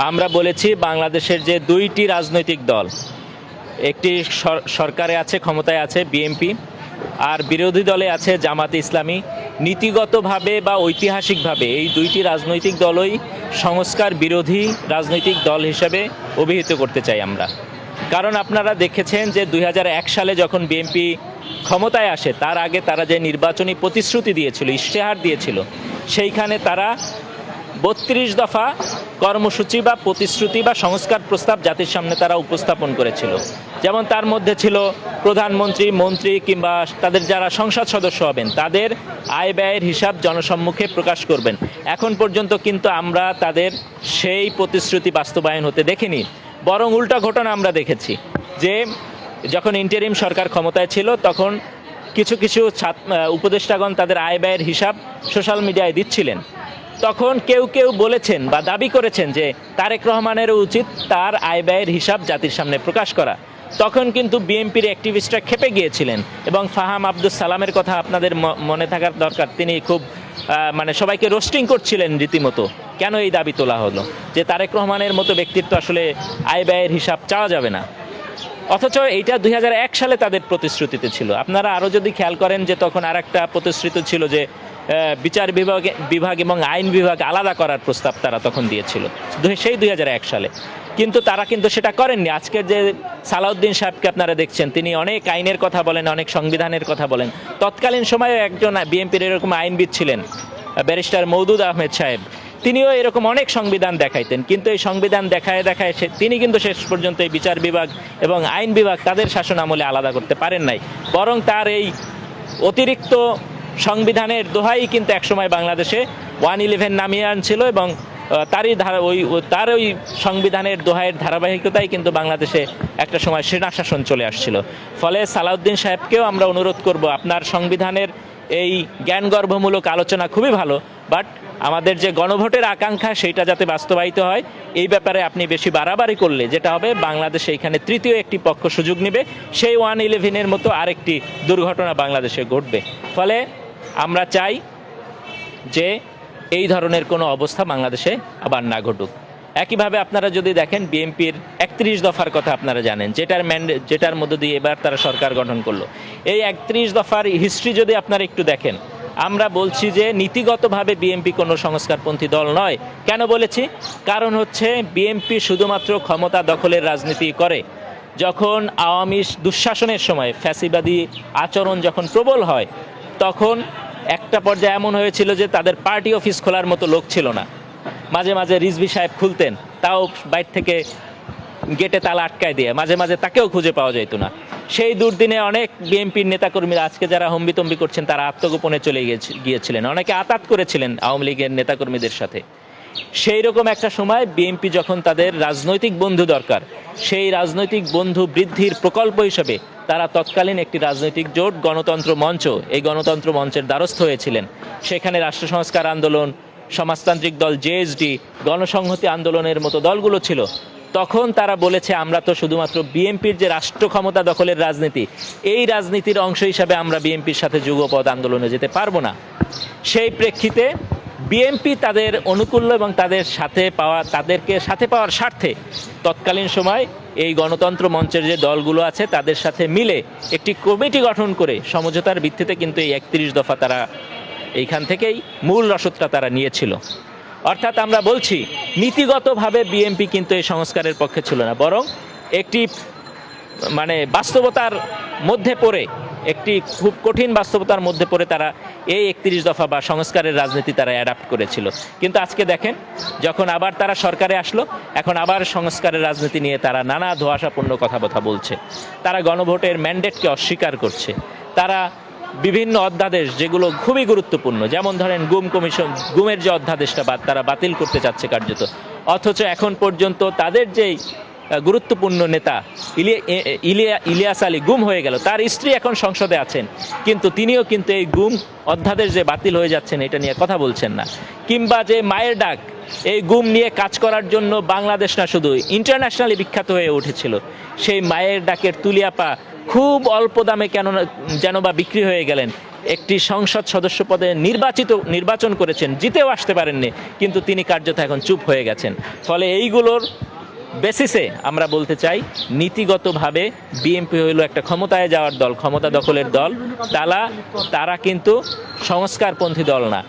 আমরা বলেছি বাংলাদেশের যে দুইটি রাজনৈতিক দল, একটি সরকারে আছে, ক্ষমতায় আছে বিএনপি, আর বিরোধী দলে আছে জামাতে ইসলামী, নীতিগতভাবে বা ঐতিহাসিকভাবে এই দুইটি রাজনৈতিক দলই সংস্কার বিরোধী রাজনৈতিক দল হিসেবে অভিহিত করতে চাই আমরা। কারণ আপনারা দেখেছেন যে 2001 সালে যখন বিএনপি ক্ষমতায় আসে তার আগে তারা যে নির্বাচনী প্রতিশ্রুতি দিয়েছিল, ইশতেহার দিয়েছিল, সেইখানে তারা 32 দফা কর্মসূচি বা প্রতিশ্রুতি বা সংস্কার প্রস্তাব জাতির সামনে তারা উপস্থাপন করেছিল। যেমন তার মধ্যে ছিল প্রধানমন্ত্রী, মন্ত্রী কিংবা তাদের যারা সংসদ সদস্য হবেন তাদের আয় ব্যয়ের হিসাব জনসম্মুখে প্রকাশ করবেন। এখন পর্যন্ত কিন্তু আমরা তাদের সেই প্রতিশ্রুতি বাস্তবায়ন হতে দেখিনি, বরং উল্টা ঘটনা আমরা দেখেছি যে যখন ইন্টারিম সরকার ক্ষমতায় ছিল তখন কিছু কিছু উপদেষ্টাগণ তাদের আয় ব্যয়ের হিসাব সোশ্যাল মিডিয়ায় দিচ্ছিলেন। তখন কেউ কেউ বলেছেন বা দাবি করেছেন যে তারেক রহমানেরও উচিত তার আয় ব্যয়ের হিসাব জাতির সামনে প্রকাশ করা। তখন কিন্তু বিএনপির অ্যাক্টিভিস্টরা খেপে গিয়েছিলেন এবং ফাহাম আব্দুস সালামের কথা আপনাদের মনে থাকার দরকার। তিনি খুব সবাইকে রোস্টিং করছিলেন রীতিমতো। কেন এই দাবি তোলা হলো যে তারেক রহমানের মতো ব্যক্তির তো আসলে আয় ব্যয়ের হিসাব চাওয়া যাবে না, অথচ এইটা 2001 সালে তাদের প্রতিশ্রুতিতে ছিল। আপনারা আরও যদি খেয়াল করেন যে তখন আর একটা প্রতিশ্রুতি ছিল যে বিচার বিভাগ এবং আইন বিভাগ আলাদা করার প্রস্তাব তারা তখন দিয়েছিল সেই 2001 সালে, কিন্তু তারা কিন্তু সেটা করেননি। আজকের যে সালাউদ্দিন সাহেবকে আপনারা দেখছেন, তিনি অনেক আইনের কথা বলেন, অনেক সংবিধানের কথা বলেন। তৎকালীন সময়ে একজন বিএনপির এরকম আইনবিদ ছিলেন ব্যারিস্টার মওদুদ আহমেদ সাহেব, তিনিও এরকম অনেক সংবিধান দেখাইতেন, কিন্তু এই সংবিধান দেখায় তিনি কিন্তু শেষ পর্যন্ত এই বিচার বিভাগ এবং আইন বিভাগ তাদের শাসন আমলে আলাদা করতে পারেন নাই, বরং তার এই অতিরিক্ত সংবিধানের দোহাই কিন্তু একসময় বাংলাদেশে 111 নামিয়ে আনছিল এবং তার ওই সংবিধানের দোহাইয়ের ধারাবাহিকতায় কিন্তু বাংলাদেশে একটা সময় সেনা শাসন চলে আসছিল। ফলে সালাউদ্দিন সাহেবকেও আমরা অনুরোধ করব, আপনার সংবিধানের এই জ্ঞানগর্ভমূলক আলোচনা খুবই ভালো, বাট আমাদের যে গণভোটের আকাঙ্ক্ষা সেইটা যাতে বাস্তবায়িত হয় এই ব্যাপারে আপনি বেশি বাড়াবাড়ি করলে যেটা হবে, বাংলাদেশে এখানে তৃতীয় একটি পক্ষ সুযোগ নেবে, সেই 111-এর মতো আরেকটি দুর্ঘটনা বাংলাদেশে ঘটবে। ফলে আমরা চাই যে এই ধরনের কোনো অবস্থা বাংলাদেশে আবার না ঘটুক। একইভাবে আপনারা যদি দেখেন বিএনপির 31 দফার কথা আপনারা জানেন, যেটার মধ্য দিয়ে এবার তারা সরকার গঠন করলো। এই 31 দফার হিস্ট্রি যদি আপনারা একটু দেখেন, আমরা বলছি যে নীতিগতভাবে বিএনপি কোনো সংস্কারপন্থী দল নয়। কেন বলেছি? কারণ হচ্ছে বিএনপি শুধুমাত্র ক্ষমতা দখলের রাজনীতি করে। যখন আওয়ামী দুঃশাসনের সময় ফ্যাসিবাদী আচরণ যখন প্রবল হয়, তখন একটা পর্যায়ে এমন হয়েছিল যে তাদের পার্টি অফিস খোলার মতো লোক ছিল না। মাঝে মাঝে রিজভী সাহেব খুলতেন, তাও বাইরে থেকে গেটে তালা আটকায় দিয়ে, মাঝে মাঝে তাকেও খুঁজে পাওয়া যেত না। সেই দুর্দিনে অনেক বিএনপির নেতাকর্মীরা আজকে যারা হম্বিতম্বি করছেন তারা আত্মগোপনে চলে গিয়েছিলেন, অনেকে আতাত করেছিলেন আওয়ামী লীগের নেতাকর্মীদের সাথে। সেই রকম একটা সময় বিএনপি যখন তাদের রাজনৈতিক বন্ধু দরকার, সেই রাজনৈতিক বন্ধু বৃদ্ধির প্রকল্প হিসেবে তারা তৎকালীন একটি রাজনৈতিক জোট গণতন্ত্র মঞ্চ, এই গণতন্ত্র মঞ্চের দ্বারস্থ হয়েছিলেন। সেখানে রাষ্ট্র সংস্কার আন্দোলন, সমাজতান্ত্রিক দল জেএসডি, গণসংহতি আন্দোলনের মতো দলগুলো ছিল। তখন তারা বলেছে আমরা তো শুধুমাত্র বিএনপির যে রাষ্ট্র ক্ষমতা দখলের রাজনীতি, এই রাজনীতির অংশ হিসাবে আমরা বিএনপির সাথে যুগপৎ আন্দোলনে যেতে পারবো না। সেই প্রেক্ষিতে বিএনপি তাদের অনুকূল্য এবং তাদেরকে সাথে পাওয়ার স্বার্থে তৎকালীন সময় এই গণতন্ত্র মঞ্চের যে দলগুলো আছে তাদের সাথে মিলে একটি কমিটি গঠন করে সমঝোতার ভিত্তিতে কিন্তু এই 31 দফা তারা এইখান থেকেই মূল রসদটা তারা নিয়েছিল। অর্থাৎ আমরা বলছি নীতিগতভাবে বিএনপি কিন্তু এই সংস্কারের পক্ষে ছিল না, বরং একটি বাস্তবতার মধ্যে পড়ে, একটি খুব কঠিন বাস্তবতার মধ্যে পড়ে তারা এই 31 দফা বা সংস্কারের রাজনীতি তারা অ্যাডাপ্ট করেছিল। কিন্তু আজকে দেখেন, যখন আবার তারা সরকারে আসলো, এখন আবার সংস্কারের রাজনীতি নিয়ে তারা নানা ধোঁয়াশাপূর্ণ কথাবার্তা বলছে। তারা গণভোটের ম্যান্ডেটকে অস্বীকার করছে। তারা বিভিন্ন অধ্যাদেশ যেগুলো খুবই গুরুত্বপূর্ণ, যেমন ধরেন গুমের যে অধ্যাদেশটা তারা বাতিল করতে চাচ্ছে কার্যত, অথচ এখন পর্যন্ত তাদের যেই গুরুত্বপূর্ণ নেতা ইলিয়াস আলী গুম হয়ে গেল, তার স্ত্রী এখন সংসদে আছেন, কিন্তু তিনিও কিন্তু এই গুম অধ্যাদেশ যে বাতিল হয়ে যাচ্ছেন এটা নিয়ে কথা বলছেন না। কিংবা যে মায়ের ডাক এই গুম নিয়ে কাজ করার জন্য বাংলাদেশ না শুধু ইন্টারন্যাশনালি বিখ্যাত হয়ে উঠেছিল। সেই মায়ের ডাকের তুলিয়াপা খুব অল্প দামে যেন বা বিক্রি হয়ে গেলেন। একটি সংসদ সদস্য পদে নির্বাচন করেছেন, জিতেও আসতে পারেননি, কিন্তু তিনি কার্যত এখন চুপ হয়ে গেছেন। ফলে এইগুলোর বেসিসে আমরা বলতে চাই, নীতিগতভাবে বিএনপি হইল একটা ক্ষমতায় যাওয়ার দল, ক্ষমতা দখলের দল। তারা কিন্তু সংস্কারপন্থী দল না।